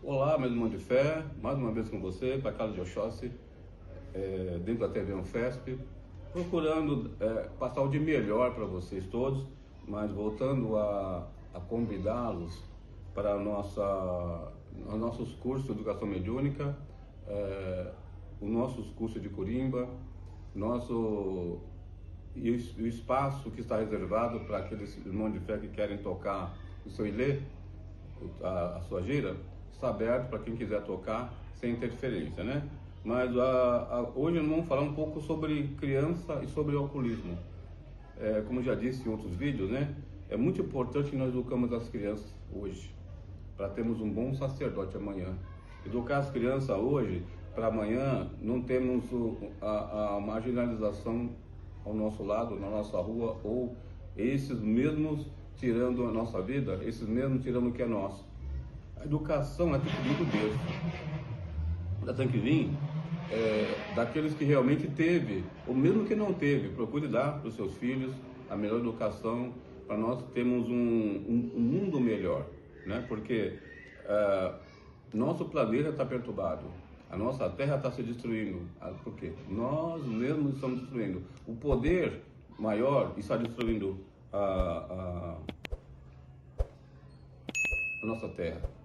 Olá, meu irmão de fé, mais uma vez com você, para a casa de Oxóssi, dentro da TV Unfesp, procurando passar o de melhor para vocês todos, mas voltando a convidá-los para os nossos cursos de educação mediúnica, os nossos cursos de Corimba, e o espaço que está reservado para aqueles irmãos de fé que querem tocar o seu ilê, a sua gira, está aberto para quem quiser tocar sem interferência, né? Mas hoje nós vamos falar um pouco sobre criança e sobre alcoolismo. Como já disse em outros vídeos, né? É muito importante que nós educamos as crianças hoje, para termos um bom sacerdote amanhã. Educar as crianças hoje, para amanhã não termos a marginalização ao nosso lado, na nossa rua, ou esses mesmos tirando a nossa vida, esses mesmos tirando o que é nosso. A educação tem que vir do Deus. Ela tem que vir daqueles que realmente teve, ou mesmo que não teve. Procure dar para os seus filhos a melhor educação, para nós termos um mundo melhor, né? Porque nosso planeta está perturbado, a nossa terra está se destruindo. Por quê? Nós mesmos estamos destruindo. O poder maior está destruindo a nossa terra.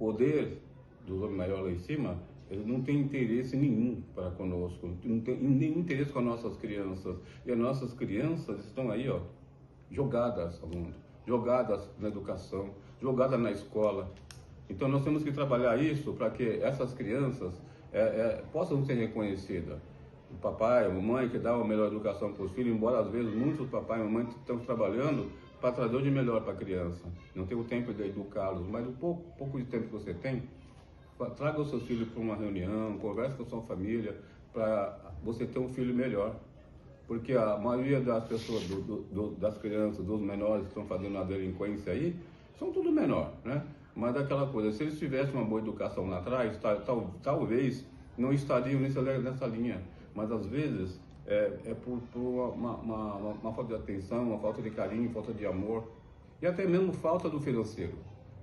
O poder do homem maior lá em cima, ele não tem interesse nenhum para conosco, não tem nenhum interesse com as nossas crianças. E as nossas crianças estão aí, ó, jogadas ao mundo, jogadas na educação, jogadas na escola. Então nós temos que trabalhar isso para que essas crianças possam ser reconhecidas. O papai, a mamãe que dá uma melhor educação para os filhos, embora às vezes muitos papai e mamãe estão trabalhando para trazer o de melhor para a criança. Não tem o tempo de educá-los, mas o pouco de tempo que você tem, traga os seus filhos para uma reunião, converse com a sua família, para você ter um filho melhor. Porque a maioria das pessoas, das crianças, dos menores que estão fazendo a delinquência aí, são tudo menor, né? Mas aquela coisa, se eles tivessem uma boa educação lá atrás, talvez não estariam nessa linha. Mas às vezes por uma falta de atenção, uma falta de carinho, falta de amor e até mesmo falta do financeiro.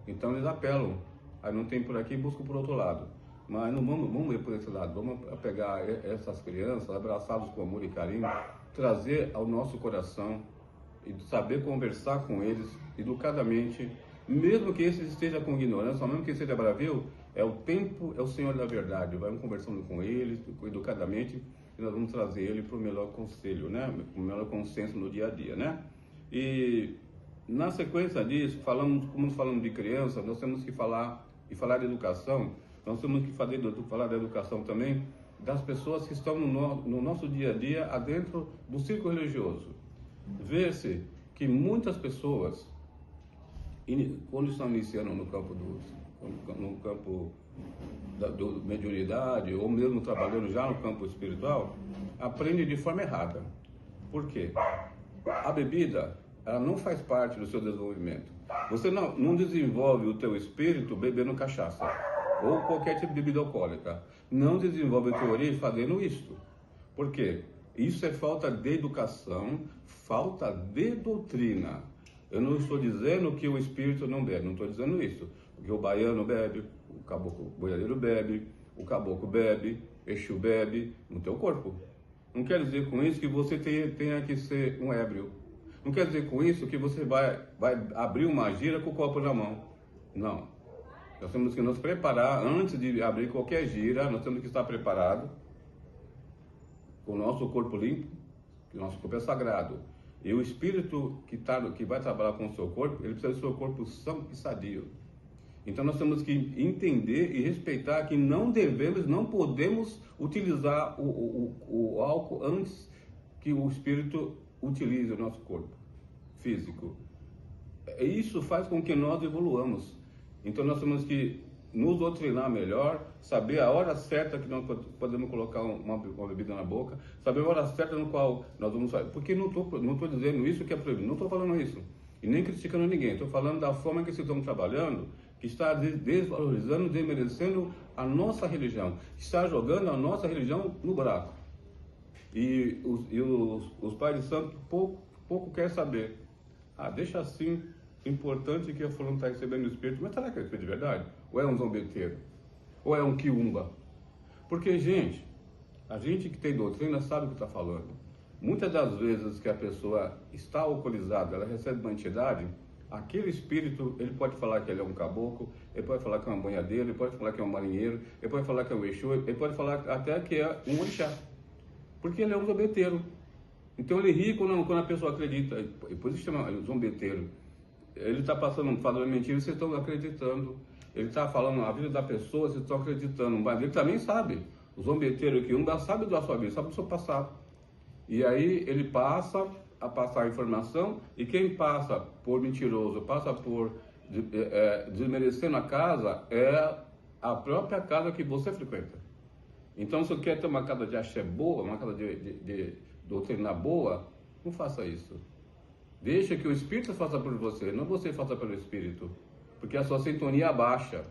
Então eles apelam, aí não tem por aqui, buscam por outro lado. Mas não vamos ir por esse lado, vamos pegar essas crianças, abraçá-los com amor e carinho, trazer ao nosso coração e saber conversar com eles educadamente, mesmo que esse esteja com ignorância, mesmo que esteja bravio, o tempo é o Senhor da verdade. Vamos conversando com eles educadamente e nós vamos trazer ele para o melhor conselho, né? O melhor consenso no dia a dia, né? E na sequência disso, como falamos de criança, nós temos que falar de educação. Nós temos que falar da educação também das pessoas que estão no nosso dia a dia, adentro do círculo religioso. Ver-se que muitas pessoas, quando estão iniciando no campo da mediunidade, ou mesmo trabalhando já no campo espiritual, aprendem de forma errada. Por quê? A bebida, ela não faz parte do seu desenvolvimento. Você não desenvolve o teu espírito bebendo cachaça ou qualquer tipo de bebida alcoólica. Não desenvolve a teoria fazendo isso. Por quê? Isso é falta de educação, falta de doutrina. Eu não estou dizendo que o espírito não bebe, não estou dizendo isso. Porque o baiano bebe, o caboclo boiadeiro bebe, o caboclo bebe, Exu bebe no teu corpo. Não quer dizer com isso que você tenha que ser um ébrio. Não quer dizer com isso que você vai abrir uma gira com o copo na mão. Não. Nós temos que nos preparar, antes de abrir qualquer gira, nós temos que estar preparados com o nosso corpo limpo, que o nosso corpo é sagrado. E o espírito que vai trabalhar com o seu corpo, ele precisa do seu corpo são e sadio. Então nós temos que entender e respeitar que não podemos utilizar o álcool antes que o espírito utilize o nosso corpo físico. Isso faz com que nós evoluamos. Então nós temos que nos doutrinar melhor, saber a hora certa que nós podemos colocar uma bebida na boca, saber a hora certa no qual nós vamos sair. Porque não estou dizendo isso que é proibido, não estou falando isso. E nem criticando ninguém, estou falando da forma que vocês estão trabalhando, que está desvalorizando, desmerecendo a nossa religião, está jogando a nossa religião no buraco. E os pais de santo pouco querem saber. Deixa assim, importante que a fulano está recebendo o espírito, mas será que é espírito de verdade? Ou é um zombeteiro? Ou é um quiumba? Porque, gente, a gente que tem doutrina sabe o que está falando. Muitas das vezes que a pessoa está alcoolizada, ela recebe uma entidade, aquele espírito, ele pode falar que ele é um caboclo, ele pode falar que é um banhadeiro, ele pode falar que é um marinheiro, ele pode falar que é um Exu, ele pode falar até que é um orixá. Porque ele é um zombeteiro. Então ele ri quando a pessoa acredita, e por isso chama zombeteiro. Ele está falando mentira e vocês estão acreditando. Ele está falando a vida da pessoa, vocês estão acreditando. Mas ele também sabe. O zombeteiro que sabe da sua vida, sabe do seu passado. E aí ele passa a passar a informação, e quem passa por mentiroso, passa por desmerecendo a casa, é a própria casa que você frequenta. Então, se você quer ter uma casa de axé boa, uma casa de doutrina boa, não faça isso. Deixa que o Espírito faça por você, não você faça pelo Espírito. Porque a sua sintonia abaixa.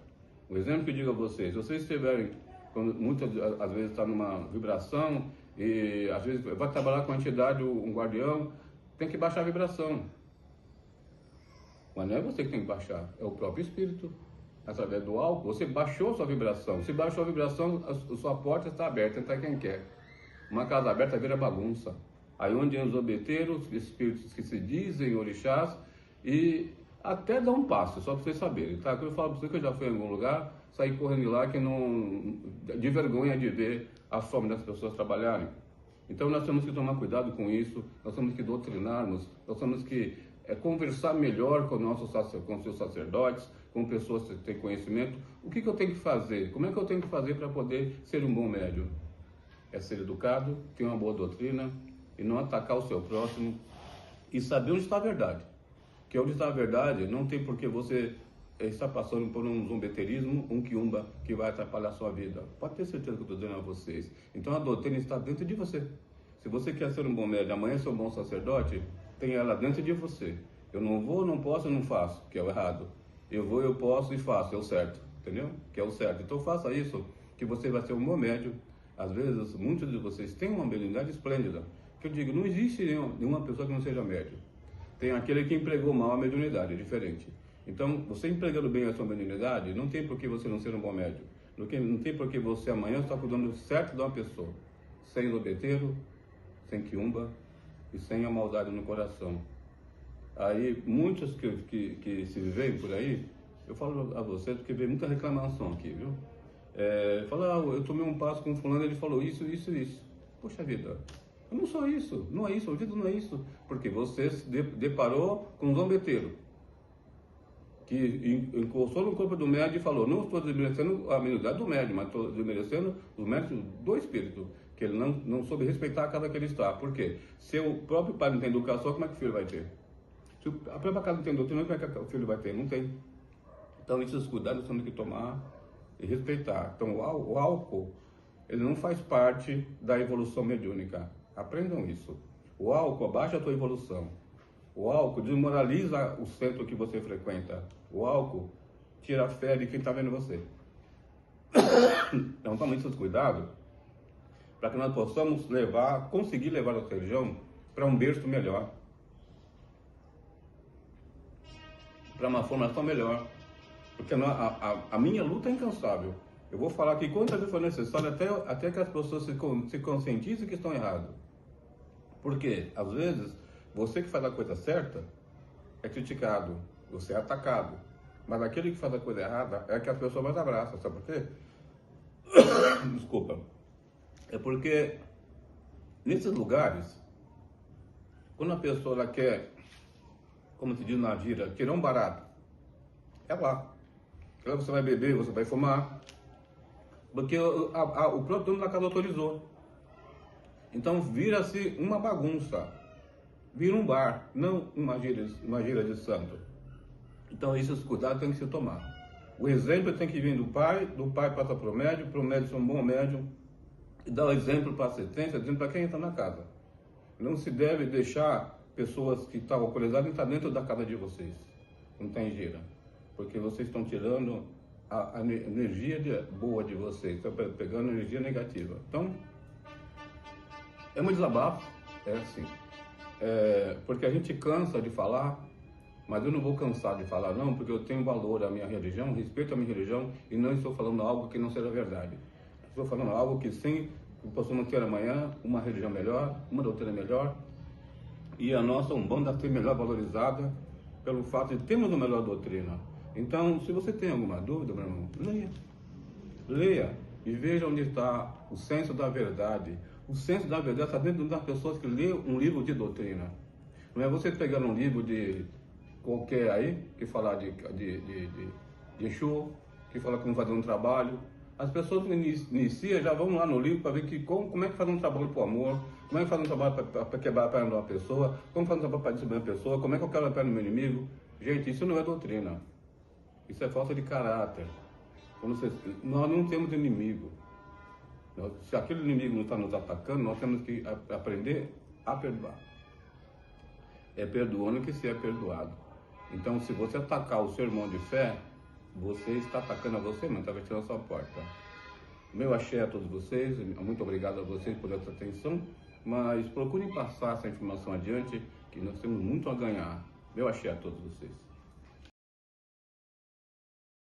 O exemplo que eu digo a vocês, se vocês estiverem, muitas às vezes está numa vibração, e às vezes vai trabalhar com a entidade, um guardião, tem que baixar a vibração. Mas não é você que tem que baixar, é o próprio Espírito. Através do álcool, você baixou a sua vibração. Se baixou a vibração, a sua porta está aberta, entra quem quer. Uma casa aberta vira bagunça. Aí onde os obeteiros, espíritos que se dizem orixás, e até dá um passo, só para vocês saberem, tá? Quando eu falo para vocês que eu já fui em algum lugar, saí correndo lá que não, de vergonha de ver a forma das pessoas trabalharem. Então nós temos que tomar cuidado com isso, nós temos que doutrinarmos, nós temos que conversar melhor com com seus sacerdotes, com pessoas que têm conhecimento. O que eu tenho que fazer? Como é que eu tenho que fazer para poder ser um bom médium? É ser educado, ter uma boa doutrina e não atacar o seu próximo e saber onde está a verdade. Que onde está a verdade não tem por que você estar passando por um zombeterismo, um quiumba que vai atrapalhar a sua vida. Pode ter certeza que eu estou dizendo a vocês. Então a doutrina está dentro de você. Se você quer ser um bom médium, amanhã ser um bom sacerdote, tem ela dentro de você. Eu não vou, não posso, eu não faço, que é o errado. Eu vou, eu posso e faço, é o certo, entendeu? Que é o certo. Então faça isso, que você vai ser um bom médium. Às vezes, muitos de vocês têm uma habilidade esplêndida. Que eu digo, não existe nenhuma pessoa que não seja médium. Tem aquele que empregou mal a mediunidade, é diferente. Então, você empregando bem a sua mediunidade, não tem por que você não ser um bom médium. Não tem por que você amanhã estar cuidando certo de uma pessoa. Sem zobeteiro, sem quiumba e sem a maldade no coração. Aí, muitos que se vivem por aí, eu falo a vocês, porque vem muita reclamação aqui, viu? Fala, eu tomei um passo com o fulano, ele falou isso, isso e isso. Poxa vida, eu não sou isso, não é isso, a vida não é isso. Porque você se deparou com um zombeteiro, que encostou no corpo do médium e falou, não estou desmerecendo a mediunidade do médium, mas estou desmerecendo os méritos do espírito, que ele não soube respeitar a casa que ele está. Por quê? Se o próprio pai não tem educação, como é que o filho vai ter? Se a própria casa não tem doutrina, como é que o filho vai ter? Não tem. Então, esses cuidados nós temos que tomar e respeitar. Então, o álcool, ele não faz parte da evolução mediúnica. Aprendam isso. O álcool abaixa a tua evolução. O álcool desmoraliza o centro que você frequenta. O álcool tira a fé de quem está vendo você. Então, tome esses cuidados para que nós possamos conseguir levar a religião para um berço melhor, para uma formação melhor. Porque a minha luta é incansável. Eu vou falar aqui quantas vezes for necessário até que as pessoas se conscientizem que estão erradas. Porque, às vezes, você que faz a coisa certa é criticado, você é atacado. Mas aquele que faz a coisa errada é que as pessoas mais abraçam. Sabe por quê? Desculpa. É porque, nesses lugares, quando a pessoa ela quer, como se diz na gíria, tirar um barato, é lá. Aí você vai beber, você vai fumar, porque o próprio dono da casa autorizou. Então vira-se uma bagunça, vira um bar, não uma gíria de santo. Então esses cuidados tem que se tomar. O exemplo tem que vir do pai passa para o médium ser um bom médium, e dá o exemplo para a assistência, dizendo para quem está na casa. Não se deve deixar pessoas que estão alcoolizadas entrar dentro da casa de vocês. Não tem gira. Porque vocês estão tirando a energia boa de vocês, estão pegando energia negativa. Então, é um desabafo, é assim. Porque a gente cansa de falar, Mas eu não vou cansar de falar não, porque eu tenho valor à minha religião, respeito à minha religião, e não estou falando algo que não seja verdade. Estou falando algo que sim, possamos ter amanhã uma religião melhor, uma doutrina melhor, e a nossa Umbanda ser melhor valorizada pelo fato de termos uma melhor doutrina. Então, se você tem alguma dúvida, meu irmão, leia. Leia e veja onde está o senso da verdade. O senso da verdade está dentro das pessoas que lêem um livro de doutrina. Não é você pegar um livro de qualquer aí, que falar de Exu, que fala como fazer um trabalho. As pessoas que iniciam já vão lá no livro para ver como é que faz um trabalho para o amor, como é que faz um trabalho para quebrar a perna de uma pessoa, como faz um trabalho para destruir uma pessoa, como é que eu quebro a perna do meu inimigo. Gente, isso não é doutrina. Isso é falta de caráter. Nós não temos inimigo. Se aquele inimigo não está nos atacando, nós temos que aprender a perdoar. É perdoando que se é perdoado. Então, se você atacar o seu irmão de fé, você está atacando a você, não está fechando a sua porta. Meu axé a todos vocês, muito obrigado a vocês por essa atenção, mas procurem passar essa informação adiante, que nós temos muito a ganhar. Meu axé a todos vocês.